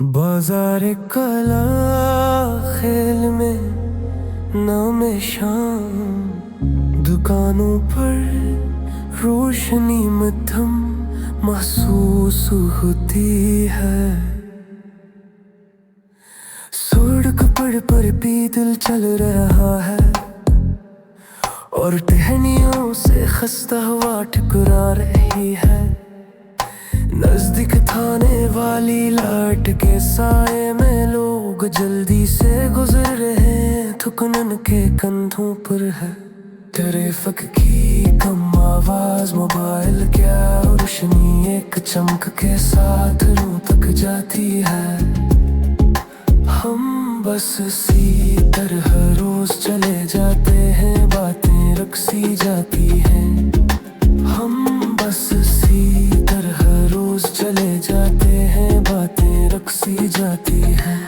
बाजार कला खेल में नाम शाम, दुकानों पर रोशनी मध्यम महसूस होती है। सड़क पर भी दिल चल रहा है और टहनियों से खस्ता हुआ ठुकरा रही है। नजदीक थाने वाली लाइट के साए में लोग जल्दी से गुजर रहे हैं, थुकनन के कंधों पर है ट्रैफिक की कम आवाज। मोबाइल क्या रोशनी एक चमक के साथ रूह तक जाती है। हम बस इसी तरह रोज चले जाते हैं, बातें रक्सी जाती हैं। हम बस इसी तरह रोज चले जाते हैं, बातें रक्सी जाती हैं।